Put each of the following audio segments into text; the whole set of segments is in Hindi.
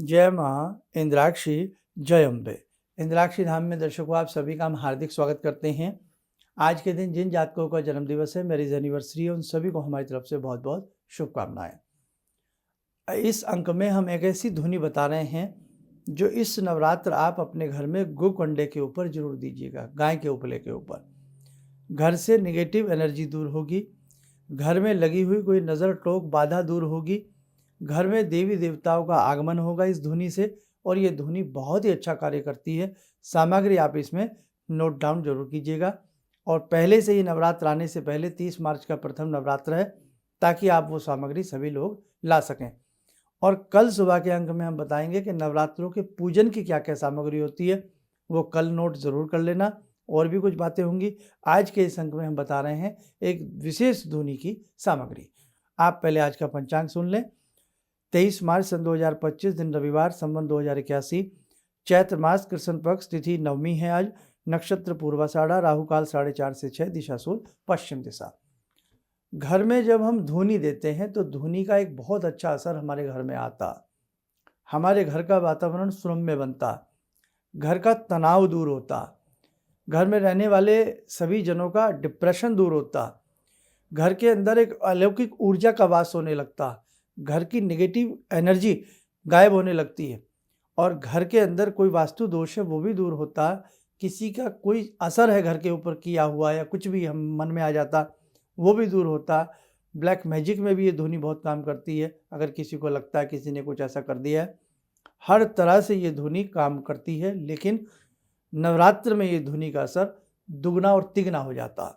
जय माँ इंद्राक्षी, जय अम्बे। इंद्राक्षी धाम में दर्शकों आप सभी का हम हार्दिक स्वागत करते हैं। आज के दिन जिन जातकों का जन्मदिवस है, मैरिज एनिवर्सरी है, उन सभी को हमारी तरफ से बहुत बहुत शुभकामनाएं। इस अंक में हम एक ऐसी धुनी बता रहे हैं जो इस नवरात्र आप अपने घर में गोकंडे के ऊपर जरूर दीजिएगा, गाय के उपले के ऊपर। घर से निगेटिव एनर्जी दूर होगी, घर में लगी हुई कोई नज़र टोक बाधा दूर होगी, घर में देवी देवताओं का आगमन होगा इस धुनी से। और ये धुनी बहुत ही अच्छा कार्य करती है। सामग्री आप इसमें नोट डाउन जरूर कीजिएगा। और पहले से ही नवरात्र आने से पहले 30 मार्च का प्रथम नवरात्र है, ताकि आप वो सामग्री सभी लोग ला सकें। और कल सुबह के अंक में हम बताएंगे कि नवरात्रों के पूजन की क्या क्या सामग्री होती है, वो कल नोट ज़रूर कर लेना। और भी कुछ बातें होंगी। आज के इस अंक में हम बता रहे हैं एक विशेष धुनी की सामग्री। आप पहले आज का पंचांग सुन लें। 23 मार्च सन 2025, दिन रविवार, संवत 2081, चैत्र मास, कृष्ण पक्ष, तिथि नवमी है आज, नक्षत्र पूर्वाषाढ़ा, राहु काल 4:30 से 6, दिशा सूल पश्चिम दिशा। घर में जब हम धुनी देते हैं तो धुनी का एक बहुत अच्छा असर हमारे घर में आता। हमारे घर का वातावरण सुरम्य बनता, घर का तनाव दूर होता, घर में रहने वाले सभी जनों का डिप्रेशन दूर होता, घर के अंदर एक अलौकिक ऊर्जा का वास होने लगता, घर की नेगेटिव एनर्जी गायब होने लगती है, और घर के अंदर कोई वास्तु दोष है वो भी दूर होता, किसी का कोई असर है घर के ऊपर किया हुआ या कुछ भी हम मन में आ जाता वो भी दूर होता। ब्लैक मैजिक में भी ये धुनी बहुत काम करती है। अगर किसी को लगता है किसी ने कुछ ऐसा कर दिया है, हर तरह से ये धुनी काम करती है। लेकिन नवरात्र में ये धुनी का असर दुगना और तिगना हो जाता।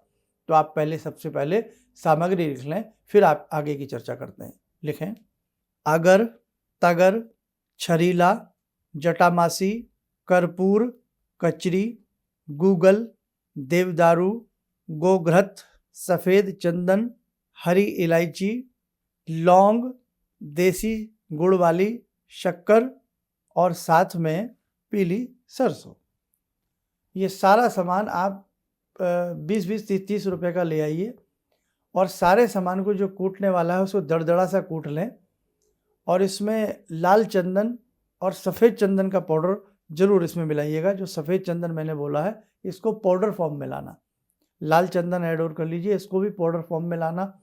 तो आप पहले सबसे पहले सामग्री लिख लें, फिर आप आगे की चर्चा करते हैं। लिखें: अगर, तगर, छरीला, जटामासी, कर्पूर, कचरी, गूगल, देवदारू, गोघृत, सफ़ेद चंदन, हरी इलायची, लौंग, देसी गुड़ वाली शक्कर और साथ में पीली सरसों। ये सारा सामान आप 20-20, 30-30 रुपये का ले आइए। और सारे सामान को जो कूटने वाला है उसको दरदरा सा कूट लें। और इसमें लाल चंदन और सफ़ेद चंदन का पाउडर ज़रूर इसमें मिलाइएगा। जो सफ़ेद चंदन मैंने बोला है, इसको पाउडर फॉर्म में लाना। लाल चंदन ऐड और कर लीजिए, इसको भी पाउडर फॉर्म में लाना।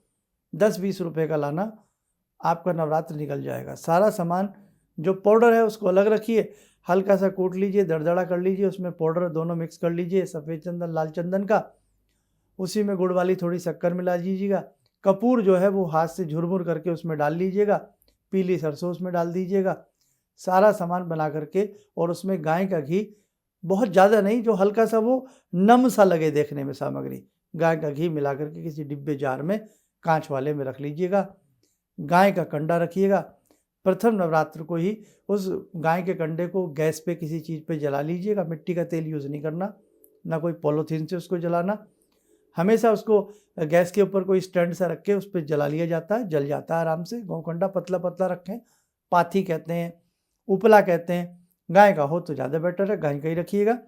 10-20 रुपये का लाना, आपका नवरात्र निकल जाएगा। सारा सामान जो पाउडर है उसको अलग रखिए, हल्का सा कूट लीजिए, दरदरा कर लीजिए, उसमें पाउडर दोनों मिक्स कर लीजिए, सफ़ेद चंदन लाल चंदन का। उसी में गुड़ वाली थोड़ी शक्कर मिला दीजिएगा। कपूर जो है वो हाथ से झुरमुर करके उसमें डाल लीजिएगा। पीली सरसों उसमें डाल दीजिएगा। सारा सामान बना करके, और उसमें गाय का घी, बहुत ज़्यादा नहीं, जो हल्का सा वो नम सा लगे देखने में सामग्री, गाय का घी मिला करके किसी डिब्बे जार में, कांच वाले में रख लीजिएगा। गाय का कंडा रखिएगा। प्रथम नवरात्र को ही उस गाय के कंडे को गैस पे किसी चीज़ पे जला लीजिएगा। मिट्टी का तेल यूज़ नहीं करना, ना कोई पॉलीथीन से उसको जलाना। हमेशा उसको गैस के ऊपर कोई स्टैंड सा रख के उस पर जला लिया जाता है, जल जाता है आराम से। गौकंडा पतला पतला रखें, पाथी कहते हैं, उपला कहते हैं। गाय का हो तो ज़्यादा बेटर है, गाय का ही रखिएगा।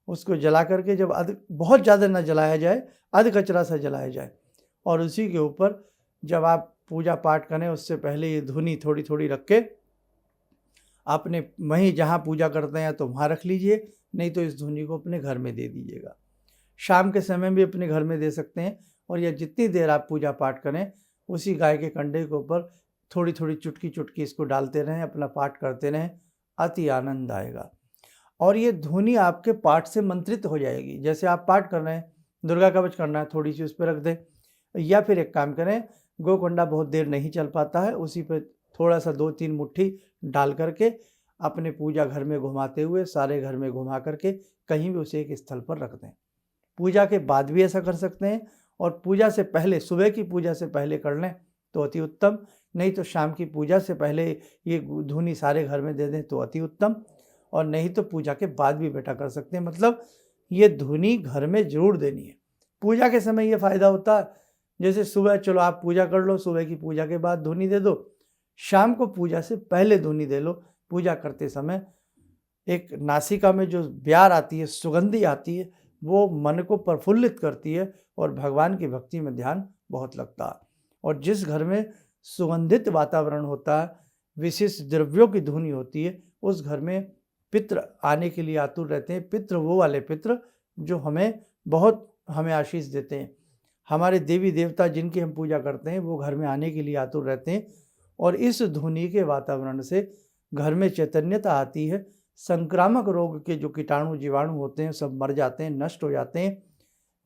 उसको जला करके जब बहुत ज़्यादा ना जलाया जाए, अध कचरा सा जलाया जाए, और उसी के ऊपर जब आप पूजा पाठ करें उससे पहले ये धुनी थोड़ी थोड़ी रख के अपने वहीं जहाँ पूजा करते हैं तो वहाँ रख लीजिए, नहीं तो इस धुनी को अपने घर में दे दीजिएगा। शाम के समय भी अपने घर में दे सकते हैं। और यह जितनी देर आप पूजा पाठ करें, उसी गाय के कंडे के ऊपर थोड़ी थोड़ी चुटकी चुटकी इसको डालते रहें, अपना पाठ करते रहें, अति आनंद आएगा। और ये धुनी आपके पाठ से मंत्रित हो जाएगी। जैसे आप पाठ कर रहे हैं, दुर्गा कवच करना है, थोड़ी सी उस पर रख दें। या फिर एक काम करें, गोकंडा बहुत देर नहीं चल पाता है, उसी पे थोड़ा सा 2-3 मुट्ठी डाल करके अपने पूजा घर में घुमाते हुए, सारे घर में घुमा करके कहीं भी उसे एक स्थल पर रख दें। पूजा के बाद भी ऐसा कर सकते हैं, और पूजा से पहले, सुबह की पूजा से पहले कर लें तो अति उत्तम। नहीं तो शाम की पूजा से पहले ये धुनी सारे घर में दे दें तो अति उत्तम। और नहीं तो पूजा के बाद भी बेटा कर सकते हैं। मतलब ये धुनी घर में जरूर देनी है। पूजा के समय ये फ़ायदा होता है, जैसे सुबह चलो आप पूजा कर लो, सुबह की पूजा के बाद धुनी दे दो, शाम को पूजा से पहले धुनी दे लो। पूजा करते समय एक नासिका में जो ब्यार आती है, सुगंधी आती है, वो मन को प्रफुल्लित करती है और भगवान की भक्ति में ध्यान बहुत लगता है। और जिस घर में सुगंधित वातावरण होता है, विशेष द्रव्यों की धुनी होती है, उस घर में पितृ आने के लिए आतुर रहते हैं। पितृ वो वाले पितृ जो हमें आशीष देते हैं। हमारे देवी देवता जिनकी हम पूजा करते हैं वो घर में आने के लिए आतुर रहते हैं। और इस ध्वनि के वातावरण से घर में चैतन्यता आती है। संक्रामक रोग के जो कीटाणु जीवाणु होते हैं सब मर जाते हैं, नष्ट हो जाते हैं।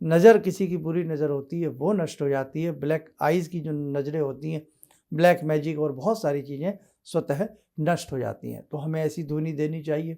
नज़र, किसी की बुरी नज़र होती है वो नष्ट हो जाती है। ब्लैक आइज़ की जो नज़रें होती हैं, ब्लैक मैजिक और बहुत सारी चीज़ें स्वतः नष्ट हो जाती हैं। तो हमें ऐसी ध्वनि देनी चाहिए।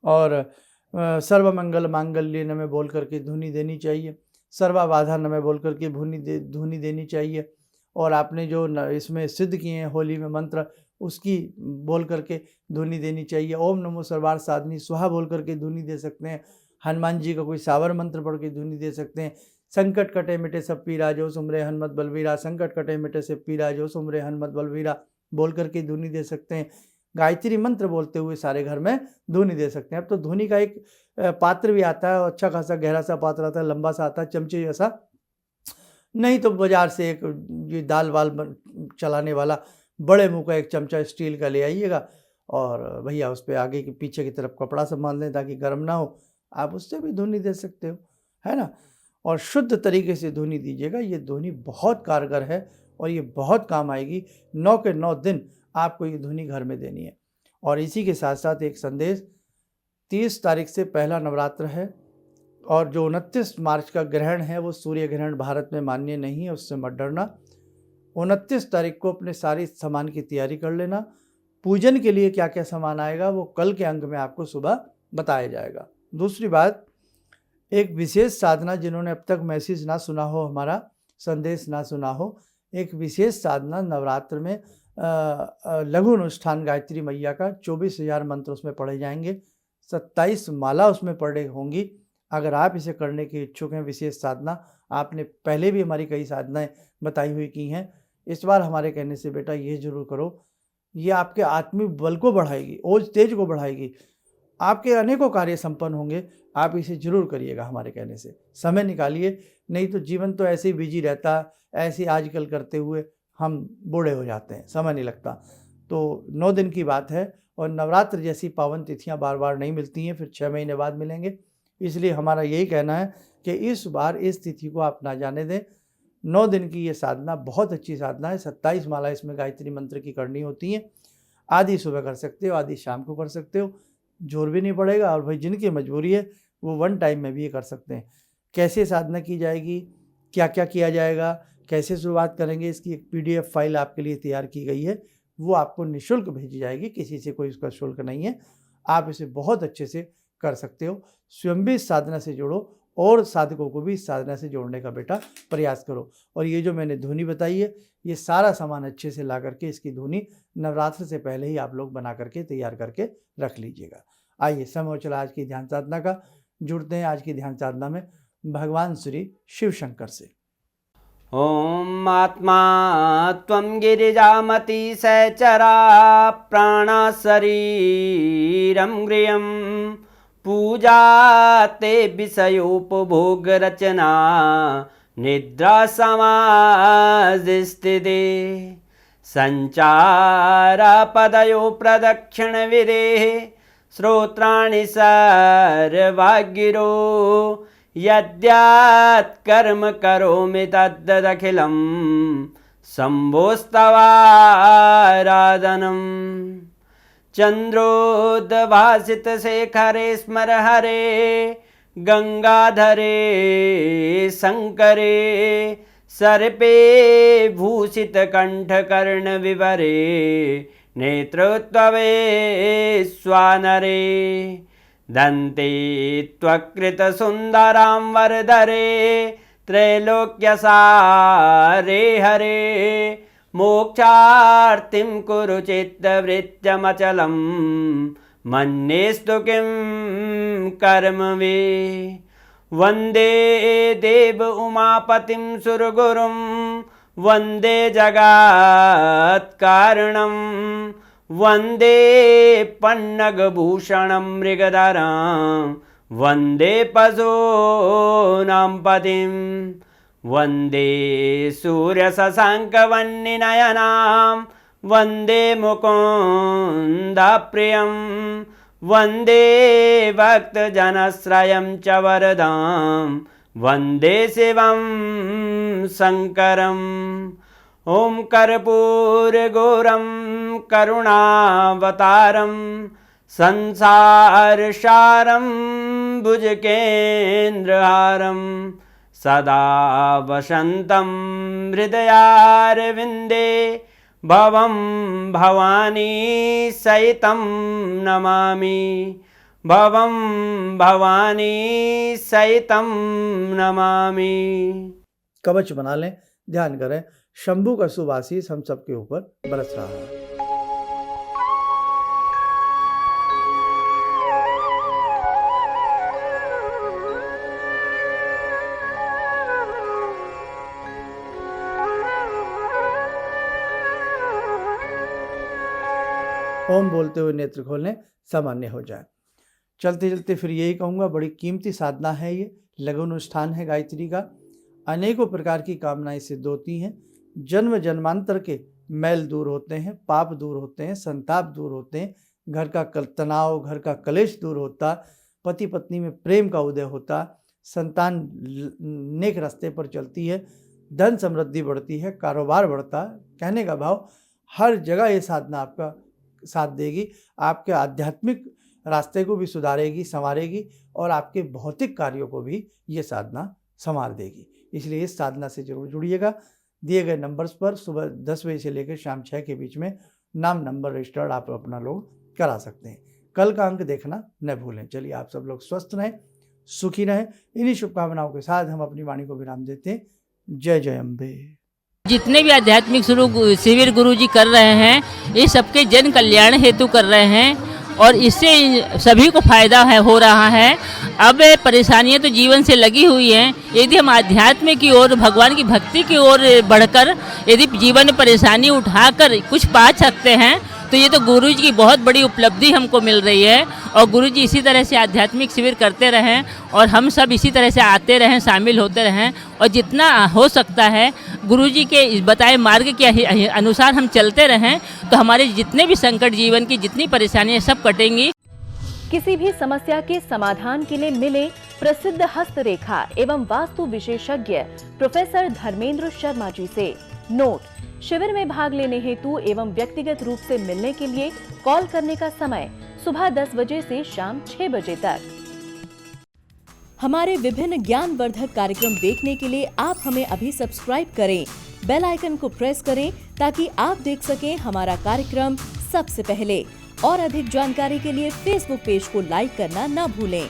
और सर्वमंगल मांगल्य नमः बोल करके ध्वनि देनी चाहिए। सर्वबाधा नमः बोल करके ध्वनि देनी चाहिए। और आपने जो इसमें सिद्ध किए हैं होली में मंत्र, उसकी बोल करके ध्वनि देनी चाहिए। ओम नमो सर्वार साधनी स्वाहा बोल करके ध्वनि दे सकते हैं। हनुमान जी का कोई सावर मंत्र पढ़ के ध्वनि दे सकते हैं। संकट कटे मिटे सब पीरा जो सुमरे हनुमत बलवीरा, संकट कटे मिटे सब पीरा जो सुमरे हनुमत बलवीरा बोल करके ध्वनि दे सकते हैं। गायत्री मंत्र बोलते हुए सारे घर में ध्वनि दे सकते हैं। अब तो ध्वनि का एक पात्र भी आता है, अच्छा खासा गहरा सा पात्र आता है, लंबा सा आता है, चमचे जैसा। नहीं तो बाजार से एक ये दाल वाल चलाने वाला बड़े मुंह का एक चमचा स्टील का ले आइएगा और भैया उस पर आगे की पीछे की तरफ कपड़ा संभाल लें ताकि गर्म ना हो। आप उससे भी ध्वनि दे सकते हो, है ना। और शुद्ध तरीके से ध्वनि दीजिएगा। ये ध्वनि बहुत कारगर है और ये बहुत काम आएगी। 9 के 9 दिन आपको ये ध्वनि घर में देनी है। और इसी के साथ साथ एक संदेश, 30 तारीख से पहला नवरात्र है और जो 29 मार्च का ग्रहण है वो सूर्य ग्रहण भारत में मान्य नहीं है, उससे मत डरना। 29 तारीख को अपने सारी सामान की तैयारी कर लेना। पूजन के लिए क्या क्या सामान आएगा वो कल के अंक में आपको सुबह बताया जाएगा। दूसरी बात, एक विशेष साधना, जिन्होंने अब तक मैसेज ना सुना हो, हमारा संदेश ना सुना हो, एक विशेष साधना नवरात्र में लघु अनुष्ठान गायत्री मैया का 24,000 मंत्र उसमें पढ़े जाएंगे, 27 माला उसमें पढ़े होंगी। अगर आप इसे करने के इच्छुक हैं, विशेष साधना, आपने पहले भी हमारी कई साधनाएं बताई हुई की हैं, इस बार हमारे कहने से बेटा ये जरूर करो। ये आपके आत्मिक बल को बढ़ाएगी, ओज तेज को बढ़ाएगी, आपके अनेकों कार्य संपन्न होंगे। आप इसे जरूर करिएगा हमारे कहने से, समय निकालिए, नहीं तो जीवन तो ऐसे ही बिजी रहता, ऐसे आजकल करते हुए हम बूढ़े हो जाते हैं, समय नहीं लगता। तो 9 दिन की बात है और नवरात्र जैसी पावन तिथियां बार बार नहीं मिलती हैं, फिर 6 महीने बाद मिलेंगे। इसलिए हमारा यही कहना है कि इस बार इस तिथि को आप ना जाने दें। 9 दिन की ये साधना बहुत अच्छी साधना है। 27 माला इसमें गायत्री मंत्र की करनी होती हैं। आधी सुबह कर सकते हो, आधी शाम को कर सकते हो, जोर भी नहीं पड़ेगा। और भाई जिनकी मजबूरी है वो 1 टाइम में भी ये कर सकते हैं। कैसे साधना की जाएगी, क्या क्या किया जाएगा, कैसे शुरुआत करेंगे, इसकी एक PDF फाइल आपके लिए तैयार की गई है, वो आपको निःशुल्क भेजी जाएगी, किसी से कोई उसका शुल्क नहीं है। आप इसे बहुत अच्छे से कर सकते हो। स्वयं भी इस साधना से जोड़ो और साधकों को भी इस साधना से जोड़ने का बेटा प्रयास करो। और ये जो मैंने ध्वनि बताई है, ये सारा सामान अच्छे से ला करके इसकी ध्वनि नवरात्र से पहले ही आप लोग बना करके तैयार करके रख लीजिएगा। आइए समय हो चला आज की ध्यान साधना का। जुड़ते हैं आज की ध्यान साधना में भगवान श्री शिव शंकर से। ओम आत्मा त्वं गिरिजामति सहचरा प्राणा शरीरं गृहं पूजा ते विषयोपभोग रचना निद्रा समाधिस्थिते संचारा पदयो प्रदक्षिण विदेः श्रोत्राणि सर्वागिरो यद्यात् कर्म करोमि तद्दखिलं शम्भोस्तवाराधनम् चन्द्रोद्भासितशेखरे स्मर हरे गंगाधरे शंकरे सर्पे भूषितकण्ठकर्णविवरे नेत्रोत्तवे स्वानरे दन्ते त्वकृतसुन्दरां वरदरे त्रैलोक्यसारे हरे मोक्षार्तिं कुरु चित्तवृत्त्यमचलं मन्येस्तु किं कर्म वे वन्दे देव उमापतिं सुरगुरुं वन्दे जगत्कारणं वन्दे पन्नगभूषणं मृगधरं वन्दे पशूनां पतिं वन्दे सूर्यशशाङ्कवह्निनयनां वन्दे मुकुन्दप्रियं वन्दे भक्तजनश्रयं च वरदां वन्दे शिवं शङ्करम् ॐ कर्पूरगौरं करुणावतारं संसारसारं भुजगेन्द्रहारं सदा वसन्तं हृदयारविन्दे भवं भवानी सहितं नमामि भवं भवानी सहितं नमामि। कवच बना लें, ध्यान करें, शंभू का शुभ आशीष हम सबके ऊपर बरस रहा है। ओम बोलते हुए नेत्र खोलें, सामान्य हो जाए। चलते चलते फिर यही कहूँगा, बड़ी कीमती साधना है ये, लघु अनुष्ठान है गायत्री का। अनेकों प्रकार की कामनाएं सिद्ध होती हैं। जन्म जन्मांतर के मैल दूर होते हैं, पाप दूर होते हैं, संताप दूर होते हैं, घर का तनाव, घर का कलेश दूर होता, पति पत्नी में प्रेम का उदय होता, संतान नेक रास्ते पर चलती है, धन समृद्धि बढ़ती है, कारोबार बढ़ता। कहने का भाव, हर जगह ये साधना आपका साथ देगी, आपके आध्यात्मिक रास्ते को भी सुधारेगी, संवारेगी और आपके भौतिक कार्यों को भी ये साधना संवार देगी। इसलिए इस साधना से जरूर जुड़िएगा। दिए गए नंबर्स पर सुबह 10 बजे से लेकर शाम 6 के बीच में नाम नंबर रजिस्टर्ड आप अपना लोग करा सकते हैं। कल का अंक देखना न भूलें। चलिए, आप सब लोग स्वस्थ रहें, सुखी रहें। इन्हीं शुभकामनाओं के साथ हम अपनी वाणी को विराम देते हैं। जय जय अम्बे। जितने भी आध्यात्मिक शिविर गुरुजी कर रहे हैं, ये सबके जन कल्याण हेतु कर रहे हैं और इससे सभी को फायदा हो रहा है। अब परेशानियां तो जीवन से लगी हुई हैं, यदि हम आध्यात्म की ओर, भगवान की भक्ति की ओर बढ़कर यदि जीवन में परेशानी उठाकर कुछ पा सकते हैं तो ये तो गुरुजी की बहुत बड़ी उपलब्धि हमको मिल रही है। और गुरुजी इसी तरह से आध्यात्मिक शिविर करते रहें और हम सब इसी तरह से आते रहें, शामिल होते रहें और जितना हो सकता है गुरुजी के बताए मार्ग के अनुसार हम चलते रहें तो हमारे जितने भी संकट, जीवन की जितनी परेशानियां सब कटेंगी। किसी भी समस्या के समाधान के लिए मिले प्रसिद्ध हस्तरेखा एवं वास्तु विशेषज्ञ प्रोफेसर धर्मेंद्र शर्मा जी से। नोट: शिविर में भाग लेने हेतु एवं व्यक्तिगत रूप से मिलने के लिए कॉल करने का समय सुबह 10 बजे से शाम 6 बजे तक। हमारे विभिन्न ज्ञानवर्धक कार्यक्रम देखने के लिए आप हमें अभी सब्सक्राइब करें, बेल आइकन को प्रेस करें ताकि आप देख सकें हमारा कार्यक्रम सबसे पहले। और अधिक जानकारी के लिए फेसबुक पेज को लाइक करना न भूलें।